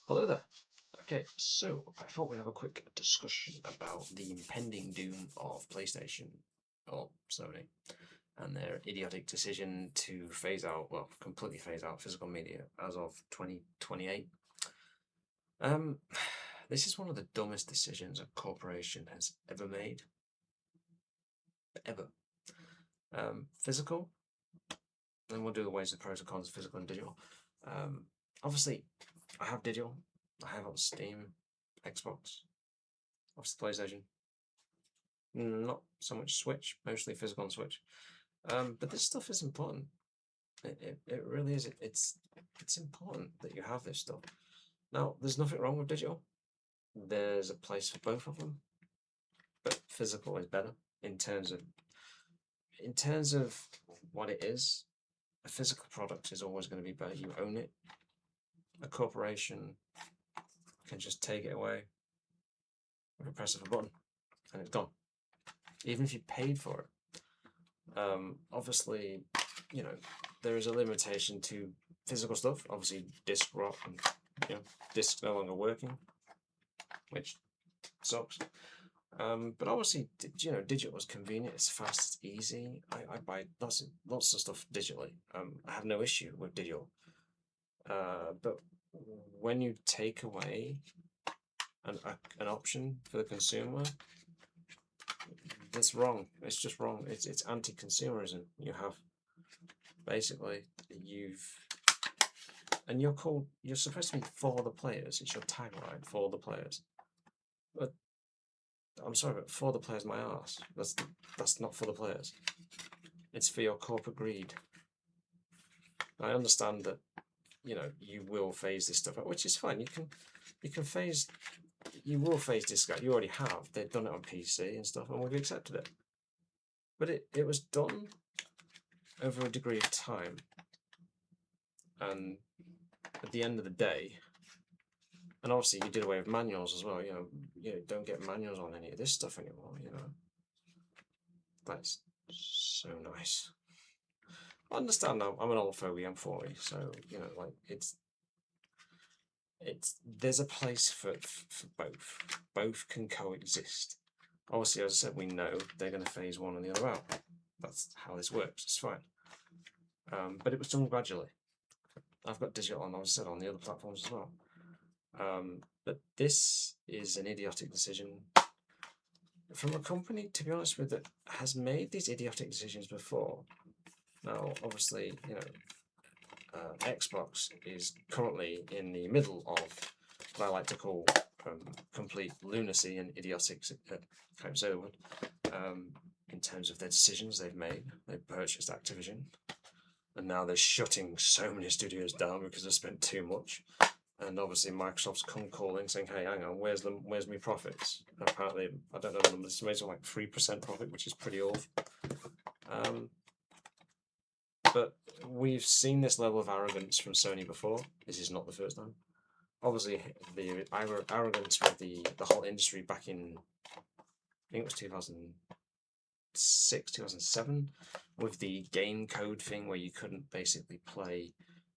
Hello there. Okay, so I thought we'd have a quick discussion about the impending doom of PlayStation or Sony and their idiotic decision to completely phase out physical media as of 2028. Um, this is one of the dumbest decisions a corporation has ever made, ever. Physical, and we'll do the ways, the pros and cons of physical and digital. Obviously, I have digital. I have on Steam, Xbox, obviously PlayStation. Not so much Switch, mostly physical on Switch. But this stuff is important. It really is. It's important that you have this stuff. Now, there's nothing wrong with digital. There's a place for both of them, but physical is better in terms of what it is. A physical product is always going to be better. You own it. A corporation can just take it away with a press of a button, and it's gone. Even if you paid for it. Obviously, there is a limitation to physical stuff. Obviously, disc rot and discs no longer working, which sucks. But obviously, digital is convenient. It's fast. It's easy. I buy lots of stuff digitally. I have no issue with digital. But when you take away an option for the consumer, that's wrong. It's just wrong. It's anti-consumerism. You have basically you're supposed to be for the players. It's your tagline, for the players. But I'm sorry, but for the players, my arse. That's not for the players. It's for your corporate greed. I understand that you will phase this stuff out, which is fine. You will phase this out. You already have. They've done it on PC and stuff, and we've accepted it. But it was done over a degree of time, and at the end of the day, and obviously you did away with manuals as well. Don't get manuals on any of this stuff anymore. That's so nice. I understand now. I'm an old fogey. I'm 40, so it's there's a place for both. Both can coexist. Obviously, as I said, we know they're going to phase one and the other out. That's how this works. It's fine. But it was done gradually. I've got digital on, as I said, on the other platforms as well. But this is an idiotic decision from a company, to be honest with, that has made these idiotic decisions before. Now, obviously, Xbox is currently in the middle of what I like to call complete lunacy and idiotic, can't say the word, in terms of their decisions they've made. They purchased Activision, and now they're shutting so many studios down because they've spent too much. And obviously Microsoft's come calling saying, hey, hang on, where's my profits? And apparently, I don't know the numbers, it's made like 3% profit, which is pretty awful. But we've seen this level of arrogance from Sony before. This is not the first time. Obviously, the arrogance with the whole industry back in, I think it was 2006, 2007, with the game code thing where you couldn't basically play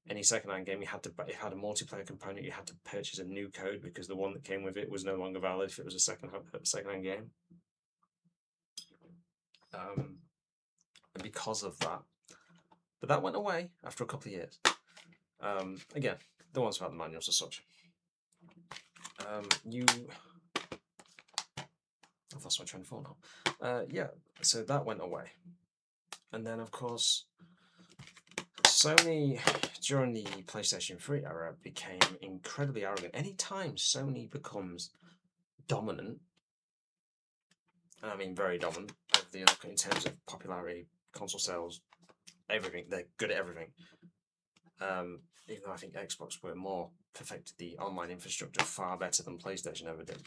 any second-hand game. It had a multiplayer component. You had to purchase a new code because the one that came with it was no longer valid if it was a second-hand game. And because of that, but that went away after a couple of years. Again, the ones about the manuals as such. I've lost my train of thought now. Yeah, so that went away, and then of course, Sony during the PlayStation 3 era became incredibly arrogant. Anytime Sony becomes dominant, and I mean very dominant, in terms of popularity, console sales, everything, they're good at everything. Even though I think Xbox were more perfected the online infrastructure far better than PlayStation ever did.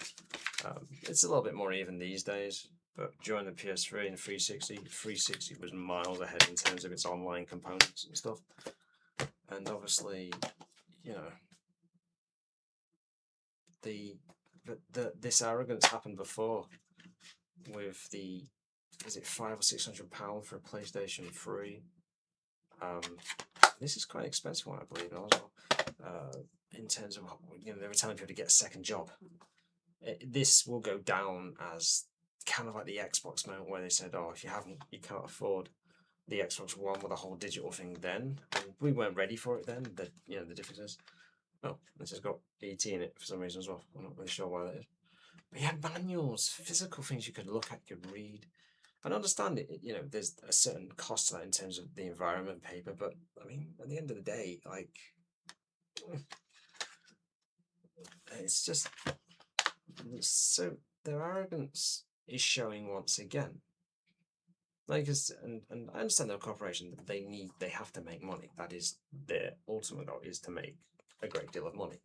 It's a little bit more even these days, but during the PS3 and 360 was miles ahead in terms of its online components and stuff. And obviously, this arrogance happened before with is it £500 or £600 for a PlayStation 3? This is quite an expensive one, I believe, also. in terms of they were telling people to get a second job. This will go down as kind of like the Xbox moment where they said, "Oh, if you can't afford the Xbox One with a whole digital thing." Then and we weren't ready for it then. The difference is, oh, this has got ET in it for some reason as well. I'm not really sure why that is. But you had manuals, physical things you could look at, you could read. And understand it, there's a certain cost to that in terms of the environment paper, but I mean, at the end of the day, like, it's just so their arrogance is showing once again. Like, and I understand they're a corporation, they have to make money. That is their ultimate goal, is to make a great deal of money.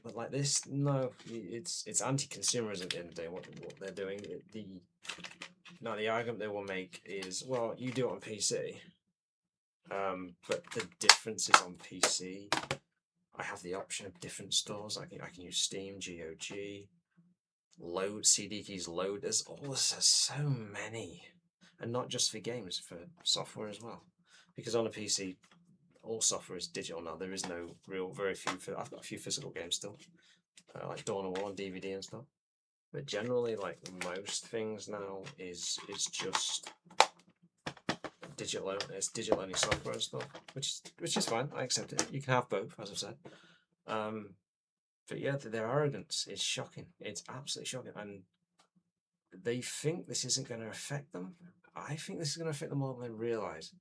But like this, no, it's anti-consumerism at the end of the day. What they're doing, the argument they will make is, well, you do it on PC, but the difference is on PC. I have the option of different stores. I can use Steam, GOG, load CD keys, load. There's so many, and not just for games, for software as well. Because on a PC, all software is digital now. There is no very few. I've got a few physical games still, like Dawn of War on DVD and stuff. But generally, like most things now, it's just digital. It's digital only software and stuff, which is fine. I accept it. You can have both, as I've said. But yeah, their arrogance is shocking. It's absolutely shocking, and they think this isn't going to affect them. I think this is going to affect them more than they realise.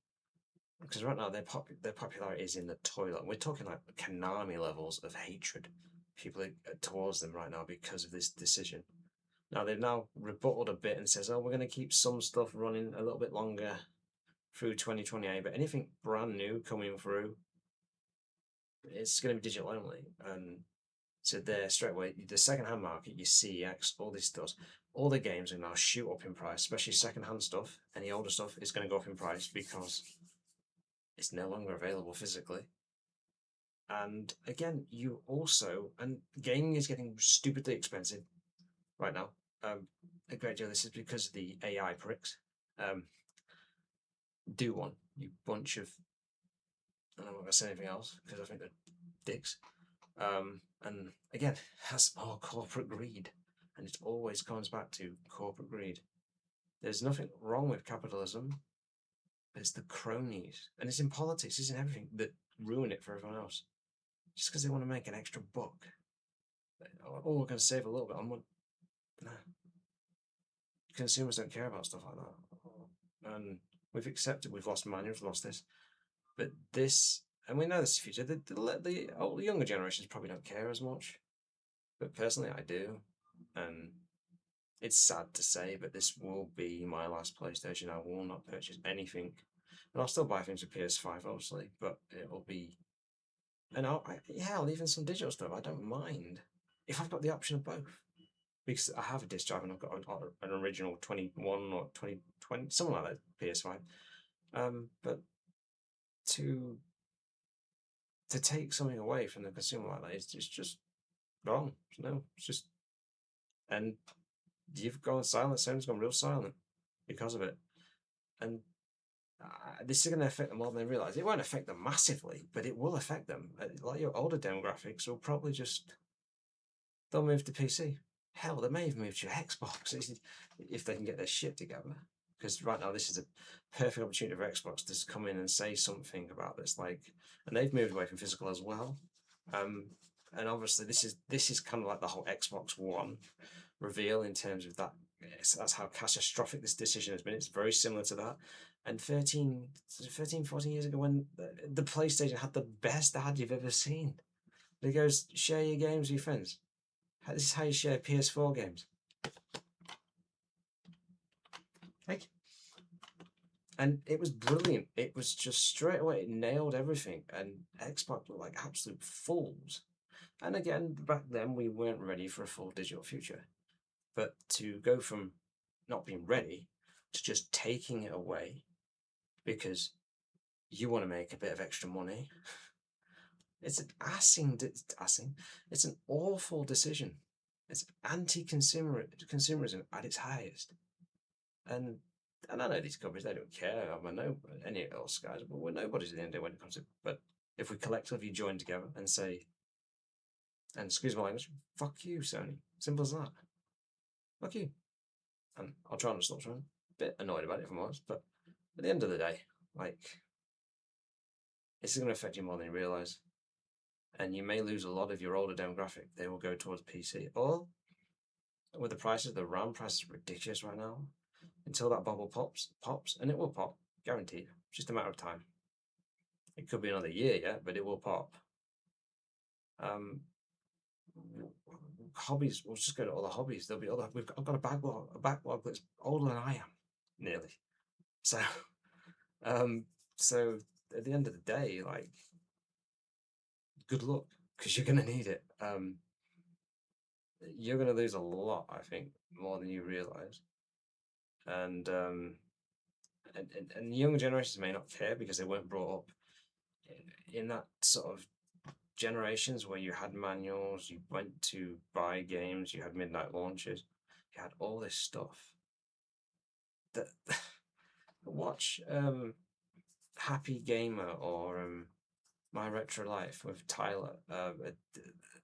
Because right now their popularity is in the toilet. We're talking like Konami levels of hatred people towards them right now because of this decision. Now they've now rebutted a bit and says, "Oh, we're going to keep some stuff running a little bit longer through 2028, but anything brand new coming through, it's going to be digital only." And so there, straight away, the second-hand market, your CEX, all these stuff, all the games are now shoot up in price, especially second-hand stuff. Any older stuff is going to go up in price because it's no longer available physically. And again, and gaming is getting stupidly expensive right now. A great deal of this is because of the AI pricks. Do one, you bunch of, I'm not going to say anything else because I think they're dicks. And again, that's more corporate greed, and it always comes back to corporate greed. There's nothing wrong with capitalism. It's the cronies, and it's in politics, it's in everything, that ruin it for everyone else. Just because they want to make an extra buck. Oh, we're going to save a little bit on money. Nah. Consumers don't care about stuff like that. And we've accepted we've lost manuals, lost this. But this, and we know this is the future. The younger generations probably don't care as much. But personally, I do. And it's sad to say, but this will be my last PlayStation. I will not purchase anything. And I'll still buy things with PS5, obviously, but it'll be. And I'll even some digital stuff. I don't mind if I've got the option of both. Because I have a disc drive and I've got an original 21 or 2020, something like that, PS5. But to take something away from the consumer like that is just wrong. No, it's just. And you've gone silent. Sony's gone real silent because of it. And this is going to affect them more than they realise. It won't affect them massively, but it will affect them. Like your older demographics will probably they'll move to PC. Hell, they may even move to Xbox if they can get their shit together. Because right now, this is a perfect opportunity for Xbox to come in and say something about this. And they've moved away from physical as well. And obviously, this is kind of like the whole Xbox One reveal in terms of that. That's how catastrophic this decision has been. It's very similar to that. And 13, 14 years ago, when the PlayStation had the best ad you've ever seen, it goes, share your games with your friends. This is how you share PS4 games. And it was brilliant. It was just straight away, it nailed everything. And Xbox were like absolute fools. And again, back then we weren't ready for a full digital future. But to go from not being ready to just taking it away because you want to make a bit of extra money, it's an awful decision. It's anti-consumerism at its highest. And I know these companies, they don't care. I know any of those guys, but we're nobodies at the end of the day when it comes to. But if we collectively join together and say, and excuse my language, fuck you, Sony. Simple as that. Fuck you. And I'll try and stop trying. A bit annoyed about it if I'm honest, but at the end of the day, like, this is going to affect you more than you realise. And you may lose a lot of your older demographic. They will go towards PC. Or, with the prices, the RAM price is ridiculous right now. Until that bubble pops, and it will pop, guaranteed. It's just a matter of time. It could be another year yet, but it will pop. Hobbies, we'll just go to other hobbies. There'll be other. I've got a backlog that's older than I am, nearly. So, so at the end of the day, like, good luck, because you're gonna need it. You're gonna lose a lot, I think, more than you realize. And younger generations may not care because they weren't brought up in that sort of generations where you had manuals, you went to buy games, you had midnight launches, you had all this stuff. That watch Happy Gamer or My Retro Life with Tyler.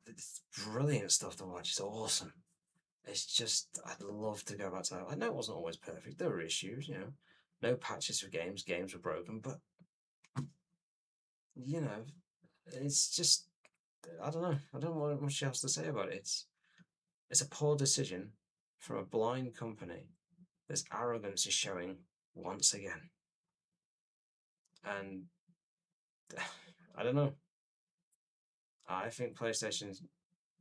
It's brilliant stuff to watch. It's awesome. It's just, I'd love to go back to that. I know it wasn't always perfect. There were issues, you know. No patches for games. Games were broken, but you know, it's just, I don't know. I don't know much else to say about it. It's a poor decision from a blind company. This arrogance is showing once again. And I don't know. I think PlayStation's,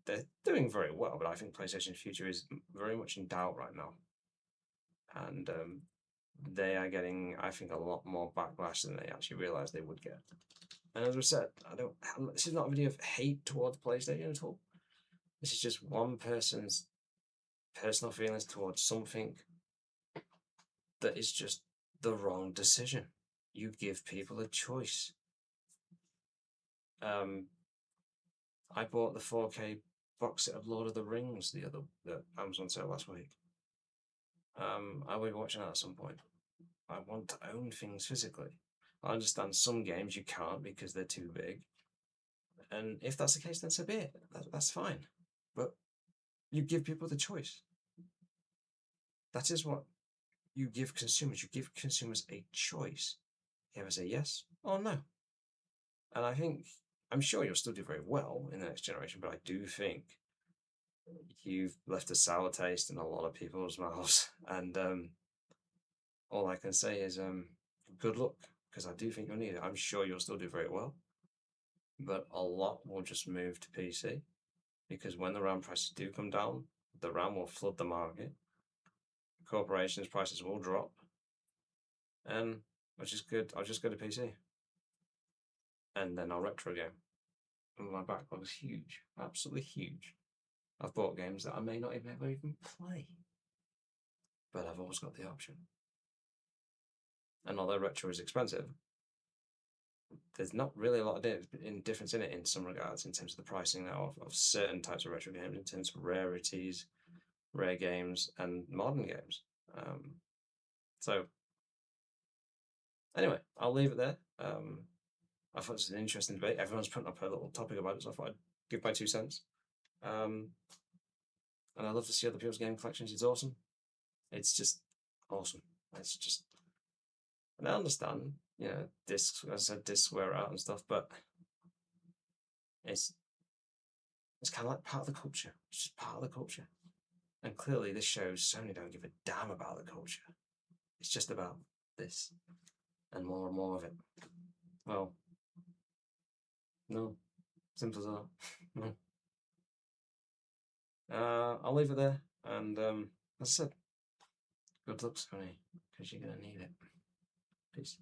they're doing very well, but I think PlayStation's future is very much in doubt right now. And they are getting, I think, a lot more backlash than they actually realized they would get. And as I said, this is not a video of hate towards PlayStation at all. This is just one person's personal feelings towards something that is just the wrong decision. You give people a choice. I bought the 4K box set of Lord of the Rings the Amazon sale last week. I will be watching that at some point. I want to own things physically. I understand some games you can't because they're too big. And if that's the case, then so be it. That's fine. But you give people the choice. That is what you give consumers. You give consumers a choice. You ever say yes or no. And I'm sure you'll still do very well in the next generation, but I do think you've left a sour taste in a lot of people's mouths. And all I can say is good luck, because I do think you'll need it. I'm sure you'll still do very well, but a lot will just move to PC, because when the RAM prices do come down, the RAM will flood the market. Corporations' prices will drop, and which is good. I'll just go to PC, and then I'll retro game. And my backlog is huge, absolutely huge. I've bought games that I may not ever even play, but I've always got the option. And although retro is expensive, there's not really a lot of difference in it in some regards, in terms of the pricing now of certain types of retro games, in terms of rarities, rare games, and modern games. So anyway, I'll leave it there. I thought this was an interesting debate. Everyone's putting up a little topic about it, so I thought I'd give my 2 cents. And I love to see other people's game collections. It's awesome. It's just awesome. It's just, and I understand, you know, discs, as I said, discs wear out and stuff, but it's kind of like part of the culture. It's just part of the culture. And clearly this shows Sony don't give a damn about the culture. It's just about this and more of it. Well, no. Simple as that. No. I'll leave it there. And as I said, good luck, Sony, because you're going to need it. Peace.